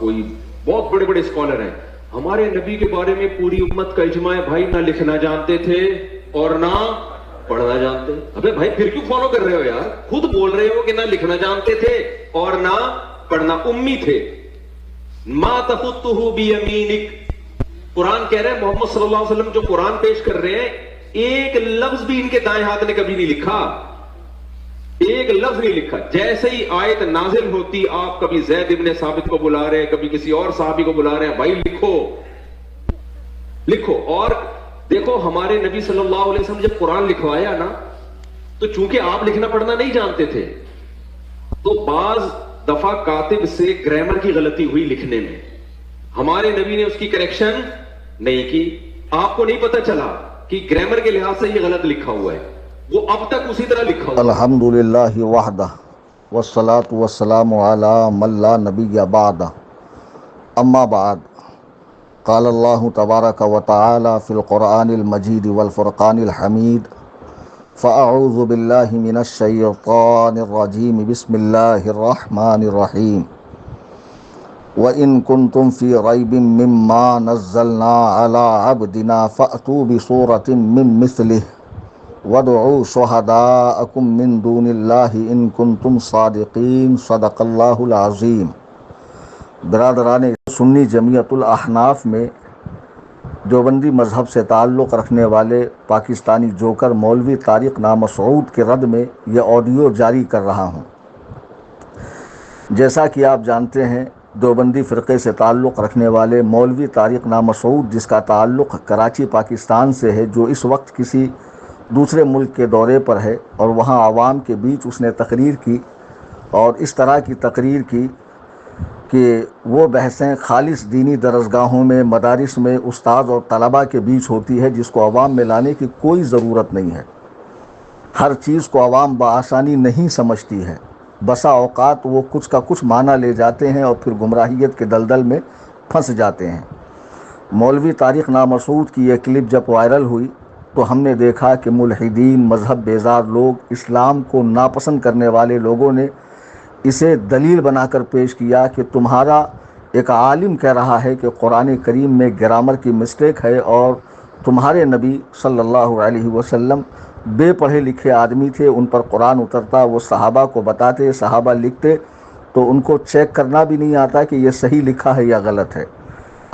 کوئی بہت بڑے بڑے اسکالر ہیں، ہمارے نبی کے بارے میں پوری امت کا اجماع ہے بھائی، نہ لکھنا جانتے تھے اور نہ پڑھنا جانتے۔ ابے بھائی پھر کیوں فالو کر رہے ہو یار؟ خود بول رہے ہو کہ نہ لکھنا جانتے تھے اور نہ پڑھنا، امی تھے۔ ما تخطہ بیمینک، قرآن کہہ رہے ہیں محمد صلی اللہ علیہ وسلم جو قرآن پیش کر رہے ہیں ایک لفظ بھی ان کے دائیں ہاتھ نے کبھی نہیں لکھا، ایک لفظ نہیں لکھا۔ جیسے ہی آیت نازل ہوتی آپ کبھی زید ابن ثابت کو بلا رہے ہیں، کبھی کسی اور صحابی کو بلا رہے ہیں، بھائی لکھو لکھو۔ اور دیکھو ہمارے نبی صلی اللہ علیہ وسلم جب قرآن لکھوایا نا تو چونکہ آپ لکھنا پڑھنا نہیں جانتے تھے تو بعض دفعہ کاتب سے گرامر کی غلطی ہوئی لکھنے میں، ہمارے نبی نے اس کی کریکشن نہیں کی۔ آپ کو نہیں پتا چلا کہ گرامر کے لحاظ سے یہ غلط لکھا ہوا ہے، وہ اب تک اسی طرح لکھا ہوا ہے۔ الحمدللہ وحدہ والصلاة والسلام علی من لا نبی بعدہ، اما بعد، قال اللہ تبارک و تعالی فی القرآن المجید والفرقان الحمید، فاعوذ باللہ من الشیطان الرجیم، بسم اللہ الرحمن الرحیم، وَإِن كُنتُمْ فِي رَيْبٍ مِّمَّا نَزَّلْنَا عَلَىٰ عَبْدِنَا فَأْتُوا بِسُورَةٍ مِّن مِّثْلِهِ وَادْعُوا شُهَدَاءَكُم مِّن دُونِ اللَّهِ إِن كُنتُمْ صَادِقِينَ، صدق اللہ العظیم۔ برادران سنی جمعیت الاحناف میں دیوبندی مذہب سے تعلق رکھنے والے پاکستانی جوکر مولوی طارق نامسعود کے رد میں یہ آڈیو جاری کر رہا ہوں۔ جیسا کہ آپ جانتے ہیں دیوبندی فرقے سے تعلق رکھنے والے مولوی طارق نامسعود، جس کا تعلق کراچی پاکستان سے ہے، جو اس وقت کسی دوسرے ملک کے دورے پر ہے اور وہاں عوام کے بیچ اس نے تقریر کی اور اس طرح کی تقریر کی کہ وہ بحثیں خالص دینی درسگاہوں میں، مدارس میں استاد اور طلباء کے بیچ ہوتی ہے، جس کو عوام میں لانے کی کوئی ضرورت نہیں ہے۔ ہر چیز کو عوام بآسانی نہیں سمجھتی ہے، بسا اوقات وہ کچھ کا کچھ معنی لے جاتے ہیں اور پھر گمراہیت کے دلدل میں پھنس جاتے ہیں۔ مولوی طارق نامسعود کی یہ کلپ جب وائرل ہوئی تو ہم نے دیکھا کہ ملحدین، مذہب بیزار لوگ، اسلام کو ناپسند کرنے والے لوگوں نے اسے دلیل بنا کر پیش کیا کہ تمہارا ایک عالم کہہ رہا ہے کہ قرآن کریم میں گرامر کی مسٹیک ہے، اور تمہارے نبی صلی اللہ علیہ وسلم بے پڑھے لکھے آدمی تھے، ان پر قرآن اترتا، وہ صحابہ کو بتاتے، صحابہ لکھتے تو ان کو چیک کرنا بھی نہیں آتا کہ یہ صحیح لکھا ہے یا غلط ہے۔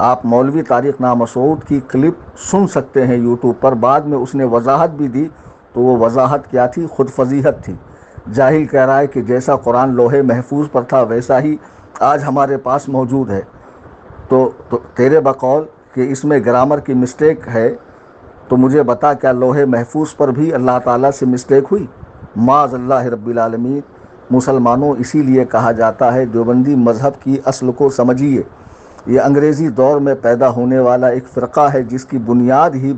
آپ مولوی طارق نامسعود کی کلپ سن سکتے ہیں یوٹیوب پر۔ بعد میں اس نے وضاحت بھی دی تو وہ وضاحت کیا تھی؟ خود فضیحت تھی۔ جاہل کہہ رہا ہے کہ جیسا قرآن لوح محفوظ پر تھا ویسا ہی آج ہمارے پاس موجود ہے، تو تیرے بقول کہ اس میں گرامر کی مسٹیک ہے تو مجھے بتا کیا لوح محفوظ پر بھی اللہ تعالیٰ سے مسٹیک ہوئی؟ معاذ اللہ رب العالمین۔ مسلمانوں، اسی لیے کہا جاتا ہے دیوبندی مذہب کی اصل کو سمجھیے۔ یہ انگریزی دور میں پیدا ہونے والا ایک فرقہ ہے جس کی بنیاد ہی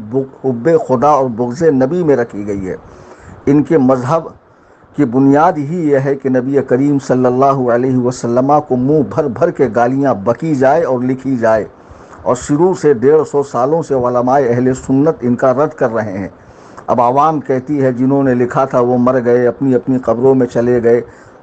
حب خدا اور بغض نبی میں رکھی گئی ہے۔ ان کے مذہب کی بنیاد ہی یہ ہے کہ نبی کریم صلی اللہ علیہ وسلم کو منہ بھر بھر کے گالیاں بکی جائے اور لکھی جائے، اور شروع سے 150 سالوں سے علماء اہل سنت ان کا رد کر رہے ہیں۔ اب عوام کہتی ہے جنہوں نے لکھا تھا وہ مر گئے، اپنی اپنی قبروں میں چلے گئے،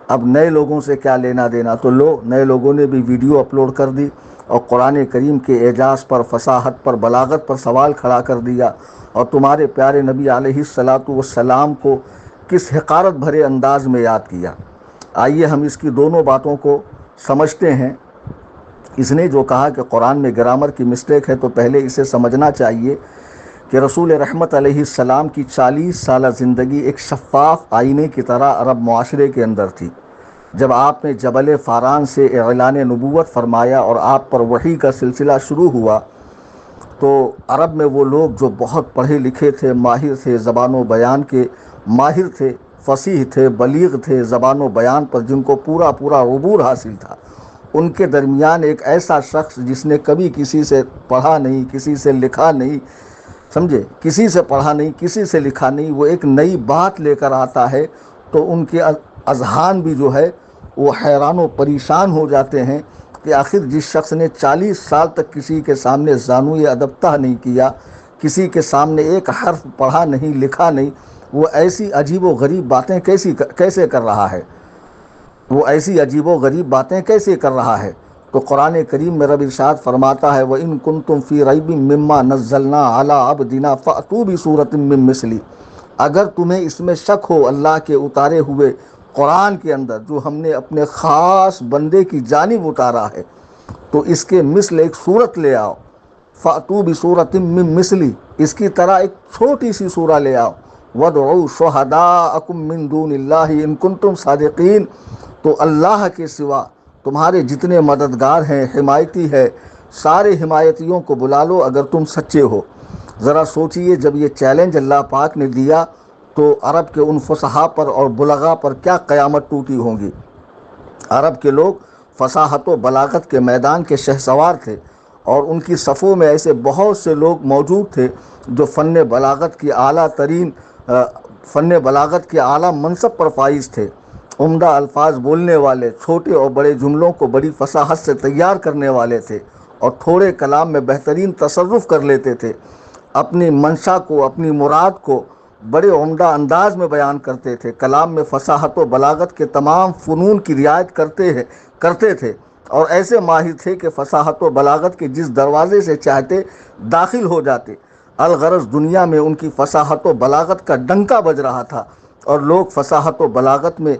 اب نئے لوگوں سے کیا لینا دینا؟ تو لو، نئے لوگوں نے بھی ویڈیو اپلوڈ کر دی اور قرآن کریم کے اعجاز پر، فصاحت پر، بلاغت پر سوال کھڑا کر دیا، اور تمہارے پیارے نبی علیہ الصلاۃ والسلام کو کس حقارت بھرے انداز میں یاد کیا۔ آئیے ہم اس کی دونوں باتوں کو سمجھتے ہیں۔ اس نے جو کہا کہ قرآن میں گرامر کی مسٹیک ہے تو پہلے اسے سمجھنا چاہیے کہ رسول رحمت علیہ السلام کی 40 سالہ زندگی ایک شفاف آئینے کی طرح عرب معاشرے کے اندر تھی۔ جب آپ نے جبل فاران سے اعلان نبوت فرمایا اور آپ پر وحی کا سلسلہ شروع ہوا تو عرب میں وہ لوگ جو بہت پڑھے لکھے تھے، ماہر تھے، زبان و بیان کے ماہر تھے، فصیح تھے، بلیغ تھے زبان و بیان پر، جن کو پورا عبور حاصل تھا، ان کے درمیان ایک ایسا شخص جس نے کبھی کسی سے پڑھا نہیں، کسی سے لکھا نہیں، سمجھے، کسی سے پڑھا نہیں، کسی سے لکھا نہیں، وہ ایک نئی بات لے کر آتا ہے تو ان کے اذہان بھی جو ہے وہ حیران و پریشان ہو جاتے ہیں کہ آخر جس شخص نے 40 سال تک کسی کے سامنے زانوی ادبتہ نہیں کیا، کسی کے سامنے ایک حرف پڑھا نہیں، لکھا نہیں، وہ ایسی عجیب و غریب باتیں کیسے کر رہا ہے؟ وہ ایسی عجیب و غریب باتیں کیسے کر رہا ہے؟ تو قرآن کریم میں رب ارشاد فرماتا ہے وَإِن كُنتُم فِي رَيْبٍ مِّمَّا نَزَّلْنَا عَلَىٰ عَبْدِنَا فَأْتُوا بِسُورَةٍ مِّن مِّثْلِهِ، اگر تمہیں اس میں شک ہو اللہ کے اتارے ہوئے قرآن کے اندر جو ہم نے اپنے خاص بندے کی جانب اتارا ہے، تو اس کے مثل ایک صورت لے آؤ، فَأْتُوا بِسُورَةٍ مِّن مِّثْلِهِ، اس کی طرح ایک چھوٹی سی سورہ لے آؤ، وَادْعُوا شُهَدَاءَكُم مِّن دُونِ اللَّهِ إِن كُنتُم صَادِقِينَ، تو اللہ کے سوا تمہارے جتنے مددگار ہیں، حمایتی ہے، سارے حمایتیوں کو بلا لو اگر تم سچے ہو۔ ذرا سوچئے جب یہ چیلنج اللہ پاک نے دیا تو عرب کے ان فصحاء پر اور بلغاء پر کیا قیامت ٹوٹی ہوں گی۔ عرب کے لوگ فصاحت و بلاغت کے میدان کے شہسوار تھے، اور ان کی صفوں میں ایسے بہت سے لوگ موجود تھے جو فن بلاغت کے اعلیٰ منصب پر فائز تھے، عمدہ الفاظ بولنے والے، چھوٹے اور بڑے جملوں کو بڑی فصاحت سے تیار کرنے والے تھے، اور تھوڑے کلام میں بہترین تصرف کر لیتے تھے، اپنی منشا کو، اپنی مراد کو بڑے عمدہ انداز میں بیان کرتے تھے، کلام میں فصاحت و بلاغت کے تمام فنون کی رعایت کرتے تھے، اور ایسے ماہر تھے کہ فصاحت و بلاغت کے جس دروازے سے چاہتے داخل ہو جاتے۔ الغرض دنیا میں ان کی فصاحت و بلاغت کا ڈنکا بج رہا تھا، اور لوگ فصاحت و بلاغت میں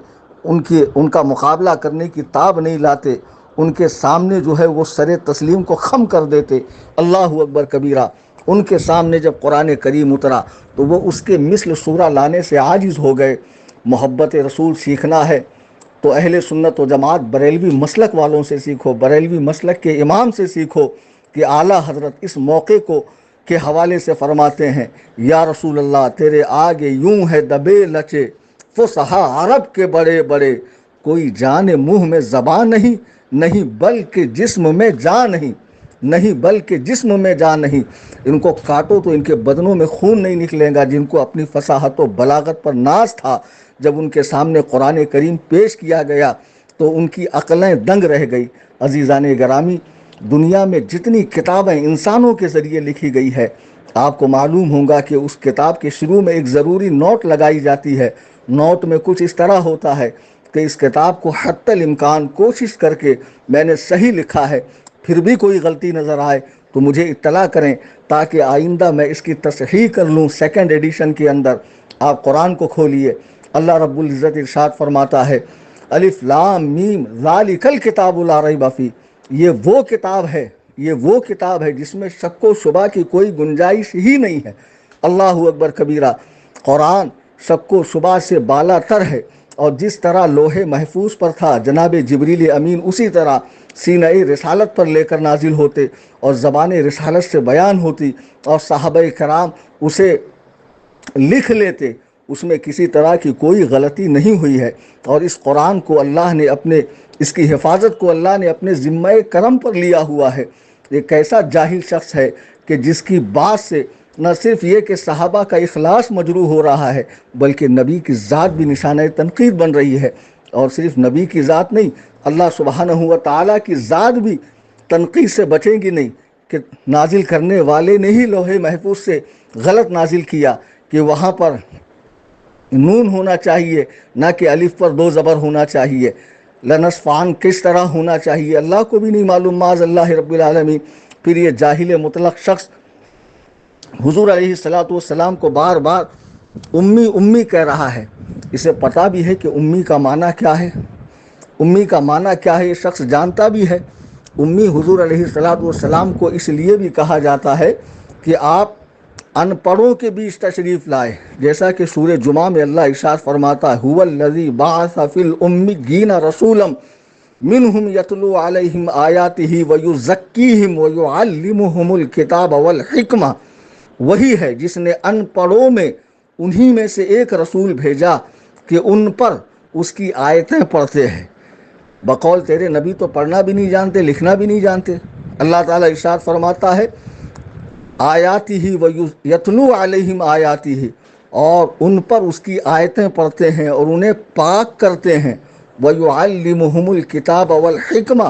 ان کا مقابلہ کرنے کی تاب نہیں لاتے، ان کے سامنے جو ہے وہ سر تسلیم کو خم کر دیتے۔ اللہ اکبر کبیرہ، ان کے سامنے جب قرآن کریم اترا تو وہ اس کے مثل سورہ لانے سے عاجز ہو گئے۔ محبت رسول سیکھنا ہے تو اہل سنت و جماعت بریلوی مسلک والوں سے سیکھو، بریلوی مسلک کے امام سے سیکھو کہ اعلیٰ حضرت اس موقع کے حوالے سے فرماتے ہیں، یا رسول اللہ تیرے آگے یوں ہے دبے لچے فصحاء عرب کے بڑے بڑے، کوئی جان منہ میں زبان نہیں بلکہ جسم میں جان نہیں، ان کو کاٹو تو ان کے بدنوں میں خون نہیں نکلے گا، جن کو اپنی فصاحت و بلاغت پر ناز تھا، جب ان کے سامنے قرآن کریم پیش کیا گیا تو ان کی عقلیں دنگ رہ گئی۔ عزیزان گرامی، دنیا میں جتنی کتابیں انسانوں کے ذریعے لکھی گئی ہے، آپ کو معلوم ہوگا کہ اس کتاب کے شروع میں ایک ضروری نوٹ لگائی جاتی ہے۔ نوٹ میں کچھ اس طرح ہوتا ہے کہ اس کتاب کو حتی الامکان کوشش کر کے میں نے صحیح لکھا ہے، پھر بھی کوئی غلطی نظر آئے تو مجھے اطلاع کریں تاکہ آئندہ میں اس کی تصحیح کر لوں۔ سیکنڈ ایڈیشن کے اندر آپ قرآن کو کھولیے، اللہ رب العزت ارشاد فرماتا ہے الف لام میم ذالک الکتاب لا ریب فیہ، یہ وہ کتاب ہے جس میں شک و شبہ کی کوئی گنجائش ہی نہیں ہے۔ اللہ اکبر کبیرہ، قرآن شک و شبہ سے بالا تر ہے، اور جس طرح لوح محفوظ پر تھا جناب جبریل امین اسی طرح سینہ رسالت پر لے کر نازل ہوتے، اور زبان رسالت سے بیان ہوتی، اور صحابہ کرام اسے لکھ لیتے، اس میں کسی طرح کی کوئی غلطی نہیں ہوئی ہے۔ اور اس قرآن کو اللہ نے اس کی حفاظت کو اللہ نے اپنے ذمہ کرم پر لیا ہوا ہے۔ ایک ایسا جاہل شخص ہے کہ جس کی بات سے نہ صرف یہ کہ صحابہ کا اخلاص مجروح ہو رہا ہے، بلکہ نبی کی ذات بھی نشانہ تنقید بن رہی ہے، اور صرف نبی کی ذات نہیں، اللہ سبحانہ و تعالیٰ کی ذات بھی تنقید سے بچیں گی نہیں، کہ نازل کرنے والے نے ہی لوح محفوظ سے غلط نازل کیا، کہ وہاں پر نون ہونا چاہیے نہ کہ الف پر دو زبر ہونا چاہیے، لنصفان کس طرح ہونا چاہیے اللہ کو بھی نہیں معلوم، معاذ اللہ رب العالمین۔ پھر یہ جاہل مطلق شخص حضور علیہ السلام کو بار بار امی کہہ رہا ہے، اسے پتہ بھی ہے کہ امی کا معنی کیا ہے، یہ شخص جانتا بھی ہے۔ امی حضور علیہ السلام کو اس لیے بھی کہا جاتا ہے کہ آپ ان پڑھوں کے بیچ تشریف لائے، جیسا کہ سورہ جمعہ میں اللہ ارشاد فرماتا ہے هو الذی بعث فی الامیین رسولا منہم یتلو علیہم آیاتہ ویزکیہم ویعلمہم الکتاب والحکمہ، وہی ہے جس نے ان پڑھوں میں انہی میں سے ایک رسول بھیجا کہ ان پر اس کی آیتیں پڑھتے ہیں۔ بقول تیرے نبی تو پڑھنا بھی نہیں جانتے، لکھنا بھی نہیں جانتے۔ اللہ تعالیٰ ارشاد فرماتا ہے آیاتہ یتلو علیہم آیاتہ، اور ان پر اس کی آیتیں پڑھتے ہیں اور انہیں پاک کرتے ہیں، ویعلمہم الکتاب والحکمہ،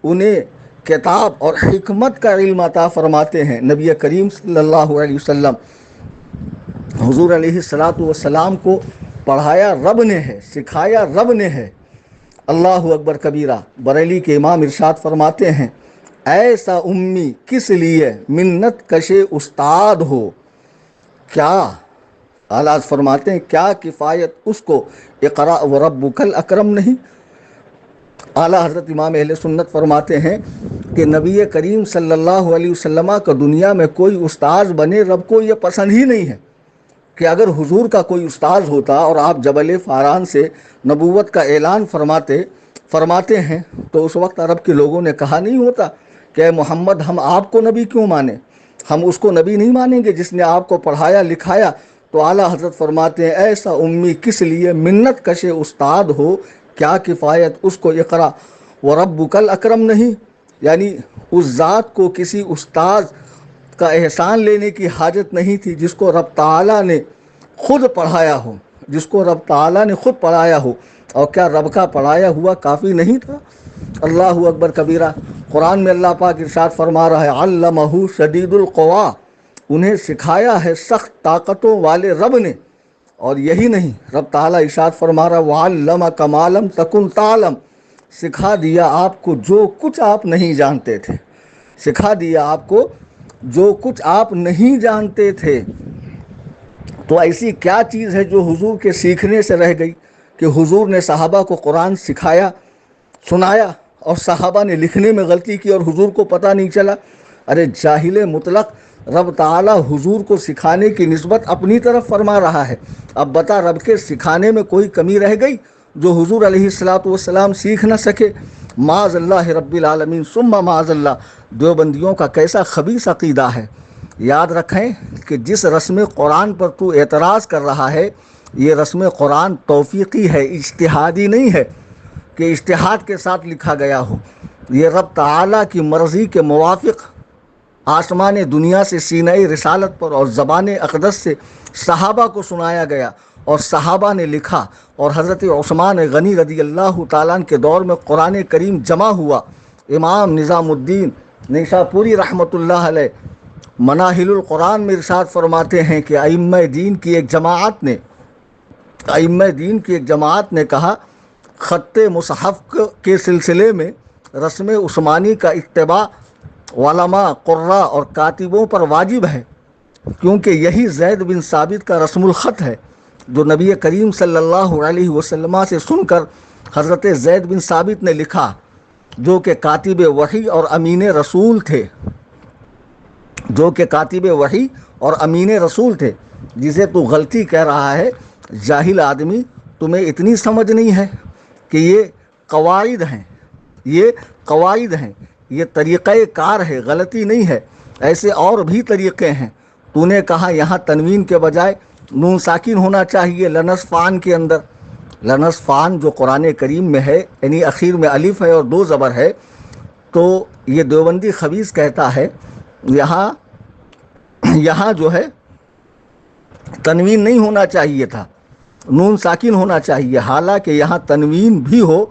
انہیں کتاب اور حکمت کا علم عطا فرماتے ہیں۔ نبی کریم صلی اللہ علیہ وسلم حضور علیہ السلام کو پڑھایا رب نے ہے، سکھایا رب نے ہے، اللہ اکبر کبیرہ۔ بریلی کے امام ارشاد فرماتے ہیں ایسا امی کس لیے منت کشے استاد ہو، کیا اعلیٰ فرماتے ہیں کیا کفایت اس کو اقرا وربک الاکرم نہیں۔ اعلیٰ حضرت امام اہل سنت فرماتے ہیں کہ نبی کریم صلی اللہ علیہ وسلم کا دنیا میں کوئی استاذ بنے رب کو یہ پسند ہی نہیں ہے کہ اگر حضور کا کوئی استاذ ہوتا اور آپ جبل فاران سے نبوت کا اعلان فرماتے ہیں تو اس وقت عرب کے لوگوں نے کہا نہیں ہوتا کہ اے محمد ہم آپ کو نبی کیوں مانیں، ہم اس کو نبی نہیں مانیں گے جس نے آپ کو پڑھایا لکھایا۔ تو اعلیٰ حضرت فرماتے ہیں ایسا امی کس لیے منت کشے استاد ہو، کیا کفایت اس کو اقرا وربک الاکرم نہیں، یعنی اس ذات کو کسی استاد کا احسان لینے کی حاجت نہیں تھی جس کو رب تعالیٰ نے خود پڑھایا ہو، جس کو رب تعالیٰ نے خود پڑھایا ہو۔ اور کیا رب کا پڑھایا ہوا کافی نہیں تھا؟ اللہ اکبر کبیرہ۔ قرآن میں اللہ پاک ارشاد فرما رہا ہے علمہ شدید القوا، انہیں سکھایا ہے سخت طاقتوں والے رب نے۔ اور یہی نہیں، رب تعالیٰ ارشاد فرما رہا وعلمک ما لم تکن تعلم، سکھا دیا آپ کو جو کچھ آپ نہیں جانتے تھے، سکھا دیا آپ کو جو کچھ آپ نہیں جانتے تھے۔ تو ایسی کیا چیز ہے جو حضور کے سیکھنے سے رہ گئی کہ حضور نے صحابہ کو قرآن سکھایا، سنایا، اور صحابہ نے لکھنے میں غلطی کی اور حضور کو پتہ نہیں چلا؟ ارے جاہل مطلق، رب تعالیٰ حضور کو سکھانے کی نسبت اپنی طرف فرما رہا ہے۔ اب بتا رب کے سکھانے میں کوئی کمی رہ گئی جو حضور علیہ الصلاۃ والسلام سیکھ نہ سکے؟ معاذ اللہ رب العالمین ثم معاذ اللہ۔ دیوبندیوں کا کیسا خبیث عقیدہ ہے۔ یاد رکھیں کہ جس رسم قرآن پر تو اعتراض کر رہا ہے یہ رسم قرآن توفیقی ہے، اجتہادی نہیں ہے کہ اجتہاد کے ساتھ لکھا گیا ہو۔ یہ رب تعالیٰ کی مرضی کے موافق آسمان دنیا سے سینہ رسالت پر اور زبان اقدس سے صحابہ کو سنایا گیا اور صحابہ نے لکھا، اور حضرت عثمان غنی رضی اللہ تعالیٰ کے دور میں قرآن کریم جمع ہوا۔ امام نظام الدین نیشاپوری رحمۃ اللہ علیہ مناہل القرآن میں ارشاد فرماتے ہیں کہ ائمہ دین کی ایک جماعت نے کہا خط مصحف کے سلسلے میں رسم عثمانی کا اتباع علماء، قراء اور کاتبوں پر واجب ہے، کیونکہ یہی زید بن ثابت کا رسم الخط ہے جو نبی کریم صلی اللہ علیہ وسلم سے سن کر حضرت زید بن ثابت نے لکھا، جو کہ کاتب وحی اور امین رسول تھے، جسے تو غلطی کہہ رہا ہے جاہل آدمی، تمہیں اتنی سمجھ نہیں ہے کہ یہ قواعد ہیں، یہ طریقہ کار ہے، غلطی نہیں ہے، ایسے اور بھی طریقے ہیں۔ تو نے کہا یہاں تنوین کے بجائے نون ساکن ہونا چاہیے لنصفان کے اندر۔ لنصفان جو قرآن کریم میں ہے، یعنی اخیر میں الف ہے اور 2 زبر ہے، تو یہ دیوبندی خبیث کہتا ہے یہاں جو ہے تنوین نہیں ہونا چاہیے تھا، نون ساکن ہونا چاہیے، حالانکہ یہاں تنوین بھی ہو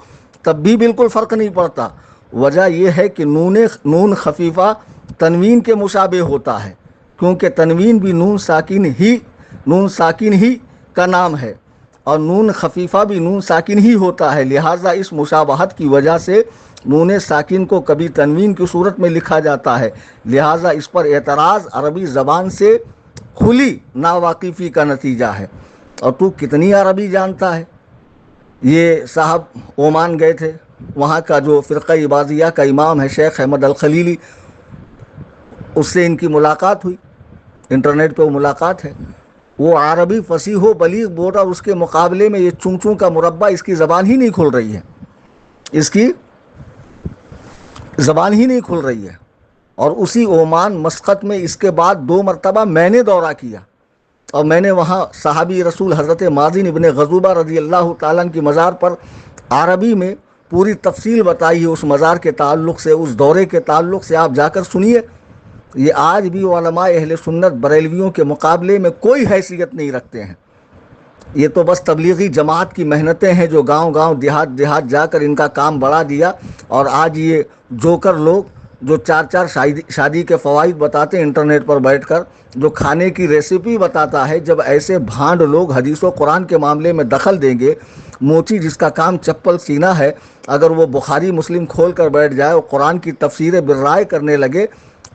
تب بھی بالکل فرق نہیں پڑتا۔ وجہ یہ ہے کہ نون خفیفہ تنوین کے مشابہ ہوتا ہے، کیونکہ تنوین بھی نون ساکن ہی کا نام ہے اور نون خفیفہ بھی نون ساکن ہی ہوتا ہے، لہٰذا اس مشابہت کی وجہ سے نون ساکن کو کبھی تنوین کی صورت میں لکھا جاتا ہے، لہٰذا اس پر اعتراض عربی زبان سے کھلی ناواقفی کا نتیجہ ہے۔ اور تو کتنی عربی جانتا ہے؟ یہ صاحب عمان گئے تھے، وہاں کا جو فرقہ عبادیہ کا امام ہے شیخ احمد الخلیلی، اس سے ان کی ملاقات ہوئی، انٹرنیٹ پہ وہ ملاقات ہے۔ وہ عربی فصیح و بلیغ بول رہا، اس کے مقابلے میں یہ چون کا مربع، اس کی زبان ہی نہیں کھل رہی ہے، اس کی زبان ہی نہیں کھل رہی ہے۔ اور اسی عمان مسقط میں اس کے بعد 2 مرتبہ میں نے دورہ کیا اور میں نے وہاں صحابی رسول حضرت مازن ابن غزوبہ رضی اللہ تعالیٰ کی مزار پر عربی میں پوری تفصیل بتائی ہے اس مزار کے تعلق سے، اس دورے کے تعلق سے، آپ جا کر سنیے۔ یہ آج بھی علماء اہل سنت بریلویوں کے مقابلے میں کوئی حیثیت نہیں رکھتے ہیں۔ یہ تو بس تبلیغی جماعت کی محنتیں ہیں جو گاؤں دیہات جا کر ان کا کام بڑھا دیا، اور آج یہ جوکر لوگ جو 4 شادی کے فوائد بتاتے ہیں انٹرنیٹ پر بیٹھ کر، جو کھانے کی ریسیپی بتاتا ہے، جب ایسے بھانڈ لوگ حدیث و قرآن کے معاملے میں دخل دیں گے موچی جس کا کام چپل سینا ہے، اگر وہ بخاری مسلم کھول کر بیٹھ جائے اور قرآن کی تفسیر بالرائے کرنے لگے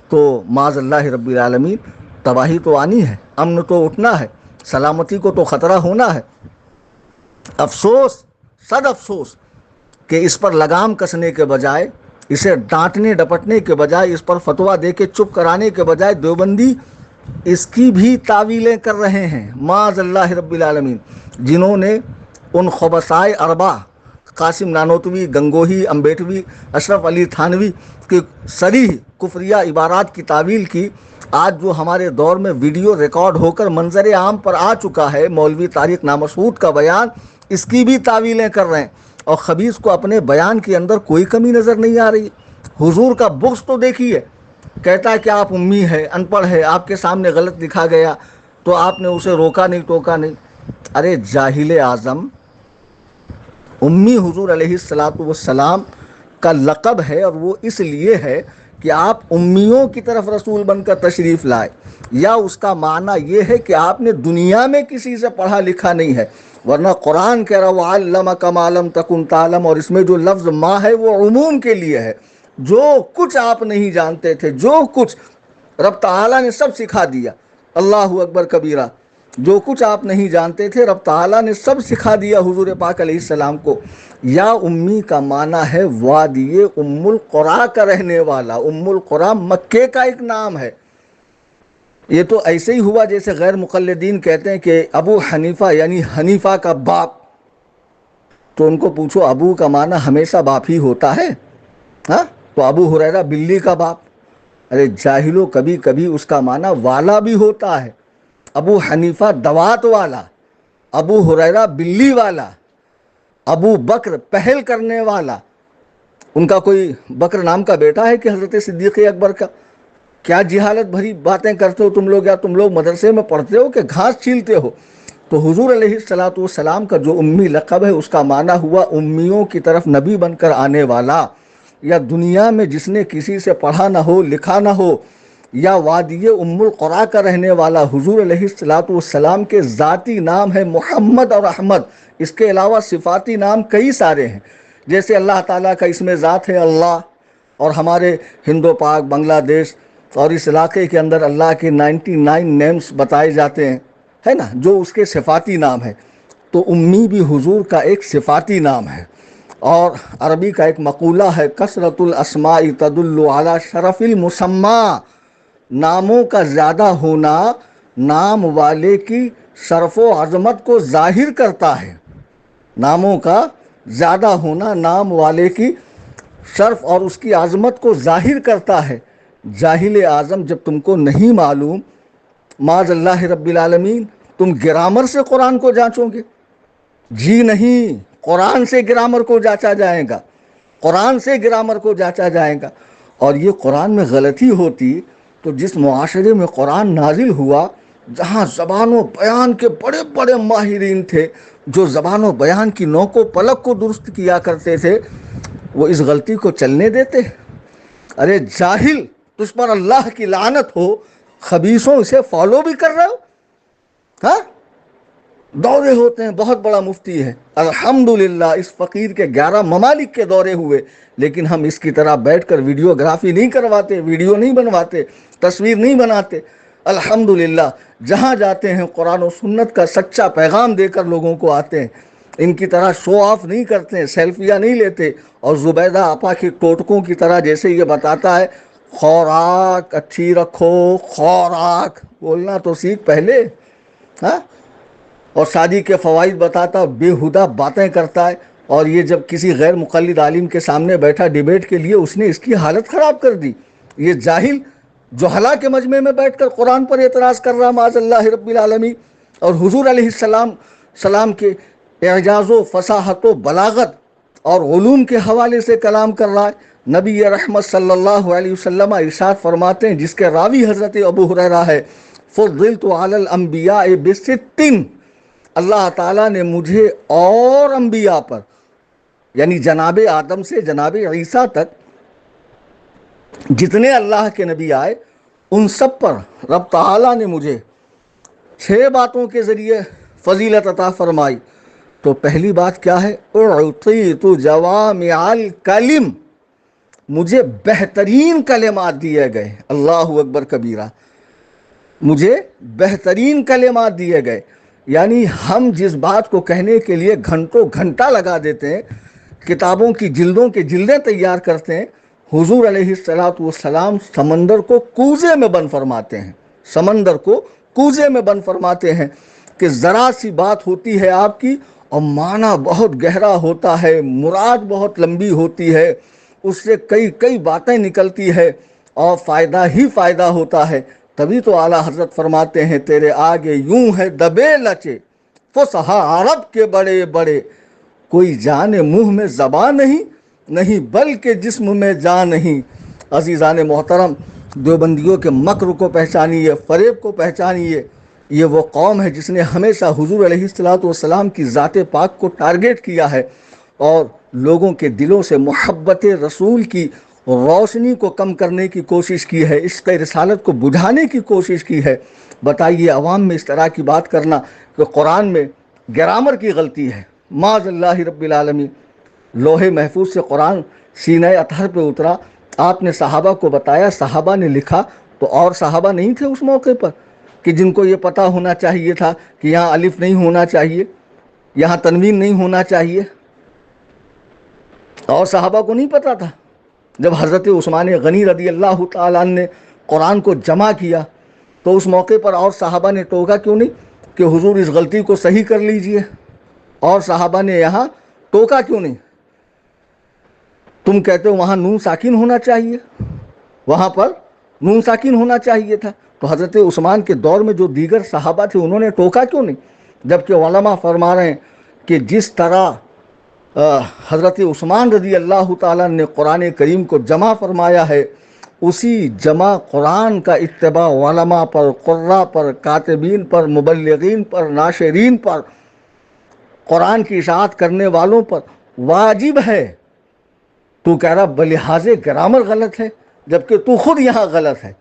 تو معاذ اللہ رب العالمین تباہی تو آنی ہے، امن تو اٹھنا ہے، سلامتی کو تو خطرہ ہونا ہے۔ افسوس، صد افسوس کہ اس پر لگام کسنے کے بجائے، اسے ڈانٹنے ڈپٹنے کے بجائے، اس پر فتویٰ دے کے چپ کرانے کے بجائے دیوبندی اس کی بھی تعویلیں کر رہے ہیں معاذ اللہ رب العالمین، جنہوں نے ان خبثائے اربعہ قاسم نانوتوی، گنگوہی، امبیٹوی، اشرف علی تھانوی کی صریح کفریہ عبارات کی تعویل کی، آج جو ہمارے دور میں ویڈیو ریکارڈ ہو کر منظر عام پر آ چکا ہے مولوی طارق نامسعود کا بیان، اس کی بھی تعویلیں کر رہے ہیں، اور خبیث کو اپنے بیان کے اندر کوئی کمی نظر نہیں آ رہی۔ حضور کا بغض تو دیکھیے، کہتا ہے کہ آپ امی ہے، ان پڑھ ہے، آپ کے سامنے غلط لکھا گیا تو آپ نے اسے روکا نہیں، ٹوکا نہیں۔ ارے جاہل اعظم، امی حضور علیہ السلام کا لقب ہے، اور وہ اس لیے ہے کہ آپ امیوں کی طرف رسول بن کر تشریف لائے، یا اس کا معنی یہ ہے کہ آپ نے دنیا میں کسی سے پڑھا لکھا نہیں ہے، ورنہ قرآن کہہ رہا وَعَلَّمَكَ مَا لَمْ تَكُنْ تَعْلَمْ، اور اس میں جو لفظ ما ہے وہ عموم کے لیے ہے، جو کچھ آپ نہیں جانتے تھے، جو کچھ رب تعالیٰ نے سب سکھا دیا۔ اللہ اکبر کبیرہ، جو کچھ آپ نہیں جانتے تھے رب تعالیٰ نے سب سکھا دیا حضور پاک علیہ السلام کو۔ یا امی کا معنی ہے وادی ام القریٰ کا رہنے والا، ام القریٰ مکے کا ایک نام ہے۔ یہ تو ایسے ہی ہوا جیسے غیر مقلدین کہتے ہیں کہ ابو حنیفہ یعنی حنیفہ کا باپ، تو ان کو پوچھو ابو کا معنی ہمیشہ باپ ہی ہوتا ہے؟ ہاں، تو ابو ہریرہ بلی کا باپ، ارے جاہلو، کبھی کبھی اس کا معنی والا بھی ہوتا ہے۔ ابو حنیفہ دوات والا، ابو ہریرہ بلی والا، ابو بکر پہل کرنے والا۔ ان کا کوئی بکر نام کا بیٹا ہے کہ حضرت صدیق اکبر کا؟ کیا جہالت بھری باتیں کرتے ہو تم لوگ، یا تم لوگ مدرسے میں پڑھتے ہو کہ گھاس چھیلتے ہو؟ تو حضور علیہ السلام کا جو امی لقب ہے، اس کا معنی ہوا امیوں کی طرف نبی بن کر آنے والا، یا دنیا میں جس نے کسی سے پڑھا نہ ہو، لکھا نہ ہو، یا وادی ام القریٰ کا رہنے والا۔ حضور علیہ السلام کے ذاتی نام ہے محمد اور احمد، اس کے علاوہ صفاتی نام کئی سارے ہیں، جیسے اللہ تعالیٰ کا اسم ذات ہے اللہ، اور ہمارے ہندو پاک بنگلہ دیش اور اس علاقے کے اندر اللہ کے 99 نیمز بتائے جاتے ہیں، ہے نا، جو اس کے صفاتی نام ہے۔ تو امی بھی حضور کا ایک صفاتی نام ہے۔ اور عربی کا ایک مقولہ ہے کثرت الاسماء تدل علی شرف المسمى، ناموں کا زیادہ ہونا نام والے کی شرف و عظمت کو ظاہر کرتا ہے۔ ناموں کا زیادہ ہونا نام والے کی شرف اور اس کی عظمت کو ظاہر کرتا ہے۔ جاہل اعظم، جب تم کو نہیں معلوم معاذ اللہ رب العالمین، تم گرامر سے قرآن کو جانچو گے؟ جی نہیں، قرآن سے گرامر کو جانچا جائے گا، قرآن سے گرامر کو جانچا جائے گا۔ اور یہ قرآن میں غلطی ہوتی تو جس معاشرے میں قرآن نازل ہوا، جہاں زبان و بیان کے بڑے بڑے ماہرین تھے، جو زبان و بیان کی نوک و پلک کو درست کیا کرتے تھے، وہ اس غلطی کو چلنے دیتے؟ ارے جاہل، تجھ پر اللہ کی لعنت ہو، خبیثوں اسے فالو بھی کر رہے ہو؟ ہاں، دورے ہوتے ہیں، بہت بڑا مفتی ہے الحمدللہ، اس فقیر کے 11 ممالک کے دورے ہوئے، لیکن ہم اس کی طرح بیٹھ کر ویڈیوگرافی نہیں کرواتے، ویڈیو نہیں بنواتے، تصویر نہیں بناتے۔ الحمدللہ جہاں جاتے ہیں قرآن و سنت کا سچا پیغام دے کر لوگوں کو آتے ہیں، ان کی طرح شو آف نہیں کرتے ہیں، سیلفیاں نہیں لیتے، اور زبیدہ آپا کے ٹوٹکوں کی طرح جیسے یہ بتاتا ہے خوراک اچھی رکھو، خوراک بولنا تو سیکھ پہلے، ہاں، اور شادی کے فوائد بتاتا، بےہودہ باتیں کرتا ہے، اور یہ جب کسی غیر مقلد عالم کے سامنے بیٹھا ڈیبیٹ کے لیے، اس نے اس کی حالت خراب کر دی۔ یہ جاہل جہلا کے مجمع میں بیٹھ کر قرآن پر اعتراض کر رہا معاذ اللہ رب العالمین، اور حضور علیہ السلام کے اعجاز و فصاحت و بلاغت اور علوم کے حوالے سے کلام کر رہا ہے۔ نبی رحمت صلی اللہ علیہ وسلم ارشاد فرماتے ہیں، جس کے راوی حضرت ابو ہریرہ ہے، فضلت علی الانبیاء بست، اللہ تعالیٰ نے مجھے اور انبیاء پر، یعنی جناب آدم سے جناب عیسیٰ تک جتنے اللہ کے نبی آئے، ان سب پر رب تعالیٰ نے مجھے 6 باتوں کے ذریعے فضیلت عطا فرمائی۔ تو پہلی بات کیا ہے؟ اعطیت جوامع الکلم، مجھے بہترین کلمات دیے گئے، اللہ اکبر کبیرہ، مجھے بہترین کلمات دیے گئے۔ یعنی ہم جس بات کو کہنے کے لیے گھنٹوں گھنٹہ لگا دیتے ہیں، کتابوں کی جلدوں کے جلدیں تیار کرتے ہیں، حضور علیہ السلام سمندر کو کوزے میں بند فرماتے ہیں، سمندر کو کوزے میں بند فرماتے ہیں کہ ذرا سی بات ہوتی ہے آپ کی اور معنی بہت گہرا ہوتا ہے، مراد بہت لمبی ہوتی ہے، اس سے کئی باتیں نکلتی ہے اور فائدہ ہی فائدہ ہوتا ہے۔ تبھی تو اعلیٰ حضرت فرماتے ہیں تیرے آگے یوں ہے دبے لچے فصحا عرب کے بڑے بڑے، کوئی جان منہ میں زبان نہیں بلکہ جسم میں جان نہیں۔ عزیزان محترم، دیوبندیوں کے مکر کو پہچانیے، فریب کو پہچانیے۔ یہ وہ قوم ہے جس نے ہمیشہ حضور علیہ السلام کی ذات پاک کو ٹارگیٹ کیا ہے اور لوگوں کے دلوں سے محبت رسول کی روشنی کو کم کرنے کی کوشش کی ہے، عشق رسالت کو بجھانے کی کوشش کی ہے۔ بتائیے عوام میں اس طرح کی بات کرنا کہ قرآن میں گرامر کی غلطی ہے، معاذ اللہ رب العالمین۔ لوح محفوظ سے قرآن سینہ اطہر پہ اترا، آپ نے صحابہ کو بتایا، صحابہ نے لکھا، تو اور صحابہ نہیں تھے اس موقع پر کہ جن کو یہ پتہ ہونا چاہیے تھا کہ یہاں الف نہیں ہونا چاہیے، یہاں تنوین نہیں ہونا چاہیے؟ اور صحابہ کو نہیں پتہ تھا؟ جب حضرت عثمان غنی رضی اللہ تعالیٰ عنہ نے قرآن کو جمع کیا تو اس موقع پر اور صحابہ نے ٹوکا کیوں نہیں کہ حضور اس غلطی کو صحیح کر لیجئے؟ اور صحابہ نے یہاں ٹوکا کیوں نہیں؟ تم کہتے ہو وہاں نون ساکن ہونا چاہیے، وہاں پر نون ساکن ہونا چاہیے تھا، تو حضرت عثمان کے دور میں جو دیگر صحابہ تھے انہوں نے ٹوکا کیوں نہیں؟ جبکہ علماء فرما رہے ہیں کہ جس طرح حضرت عثمان رضی اللہ تعالیٰ نے قرآن کریم کو جمع فرمایا ہے، اسی جمع قرآن کا اتباع علماء پر، قراء پر، کاتبین پر، مبلغین پر، ناشرین پر، قرآن کی اشاعت کرنے والوں پر واجب ہے۔ تو کہہ رہا بلحاظ گرامر غلط ہے، جبکہ تو خود یہاں غلط ہے۔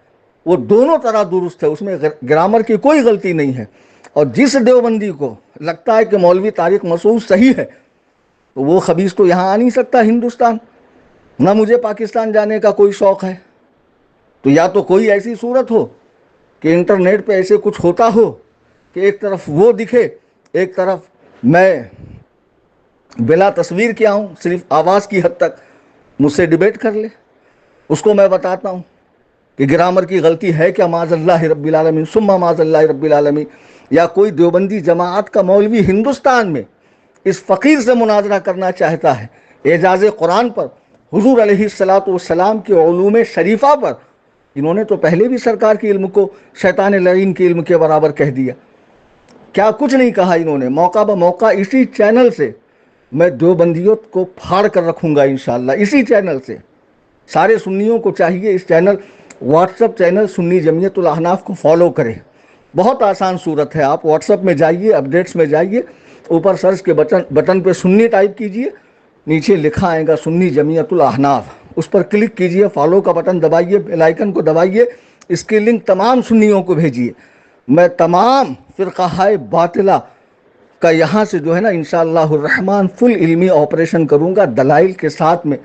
وہ دونوں طرح درست ہے، اس میں گرامر کی کوئی غلطی نہیں ہے۔ اور جس دیوبندی کو لگتا ہے کہ مولوی طارق مسعود صحیح ہے تو وہ خبیث تو یہاں آ نہیں سکتا ہندوستان، نہ مجھے پاکستان جانے کا کوئی شوق ہے۔ تو یا تو کوئی ایسی صورت ہو کہ انٹرنیٹ پہ ایسے کچھ ہوتا ہو کہ ایک طرف وہ دکھے، ایک طرف میں بلا تصویر کیا ہوں، صرف آواز کی حد تک مجھ سے ڈیبیٹ کر لے، اس کو میں بتاتا ہوں کہ گرامر کی غلطی ہے کیا، معاذ اللہ رب العالمین ثم معاذ اللہ رب العالمین۔ یا کوئی دیوبندی جماعت کا مولوی ہندوستان میں اس فقیر سے مناظرہ کرنا چاہتا ہے اعجاز قرآن پر، حضور علیہ السلام کے علوم شریفہ پر، انہوں نے تو پہلے بھی سرکار کے علم کو شیطان لعین کے علم کے برابر کہہ دیا، کیا کچھ نہیں کہا انہوں نے۔ موقع بموقع اسی چینل سے میں دیوبندیت کو پھاڑ کر رکھوں گا انشاءاللہ، اسی چینل سے۔ سارے سنیوں کو چاہیے اس چینل، واٹس اپ چینل سنی جمعیت الاحناف کو فالو کریں۔ بہت آسان صورت ہے، آپ واٹس اپ میں جائیے، اپڈیٹس میں جائیے، اوپر سرچ کے بٹن پہ سنی ٹائپ کیجئے، نیچے لکھا آئے گا سنی جمعیت الاحناف، اس پر کلک کیجئے، فالو کا بٹن دبائیے، بیل آئیکن کو دبائیے، اس کی لنک تمام سنیوں کو بھیجیے۔ میں تمام فرقہ باطلہ کا یہاں سے جو ہے نا انشاءاللہ الرحمن فل علمی آپریشن کروں گا دلائل کے ساتھ میں۔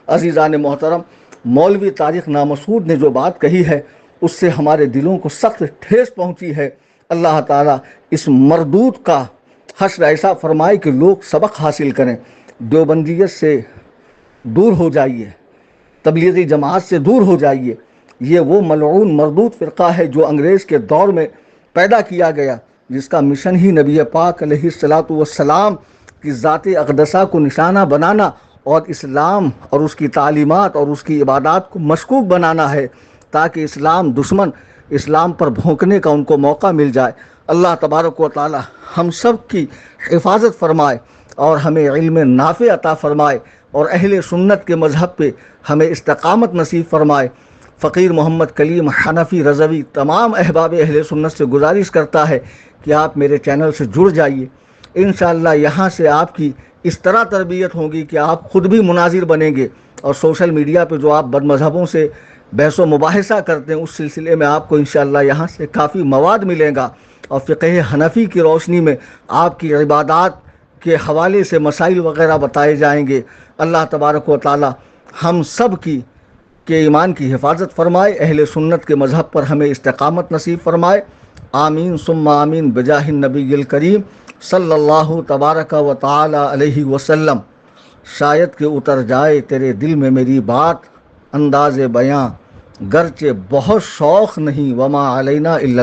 عزیزان محترم، مولوی طارق نامسعود نے جو بات کہی ہے اس سے ہمارے دلوں کو سخت ٹھیس پہنچی ہے۔ اللہ تعالیٰ اس مردود کا حشر ایسا فرمائے کہ لوگ سبق حاصل کریں، دیوبندیت سے دور ہو جائیے، تبلیغی جماعت سے دور ہو جائیے۔ یہ وہ ملعون مردود فرقہ ہے جو انگریز کے دور میں پیدا کیا گیا، جس کا مشن ہی نبی پاک علیہ السلام کی ذات اقدسہ کو نشانہ بنانا اور اسلام اور اس کی تعلیمات اور اس کی عبادات کو مشکوک بنانا ہے، تاکہ اسلام دشمن اسلام پر بھونکنے کا ان کو موقع مل جائے۔ اللہ تبارک و تعالی ہم سب کی حفاظت فرمائے اور ہمیں علم نافع عطا فرمائے اور اہل سنت کے مذہب پہ ہمیں استقامت نصیب فرمائے۔ فقیر محمد کلیم حنفی رضوی تمام احباب اہل سنت سے گزارش کرتا ہے کہ آپ میرے چینل سے جڑ جائیے۔ انشاءاللہ یہاں سے آپ کی اس طرح تربیت ہوگی کہ آپ خود بھی مناظر بنیں گے، اور سوشل میڈیا پہ جو آپ بد مذہبوں سے بحث و مباحثہ کرتے ہیں اس سلسلے میں آپ کو انشاءاللہ یہاں سے کافی مواد ملے گا، اور فقہ حنفی کی روشنی میں آپ کی عبادات کے حوالے سے مسائل وغیرہ بتائے جائیں گے۔ اللہ تبارک و تعالی ہم سب کی کے ایمان کی حفاظت فرمائے، اہل سنت کے مذہب پر ہمیں استقامت نصیب فرمائے، آمین ثم آمین بجاہ النبی الکریم صلی اللہ تبارک و تعالی علیہ وسلم۔ شاید کہ اتر جائے تیرے دل میں میری بات، انداز بیاں گرچہ بہت شوق نہیں، وما علینا الا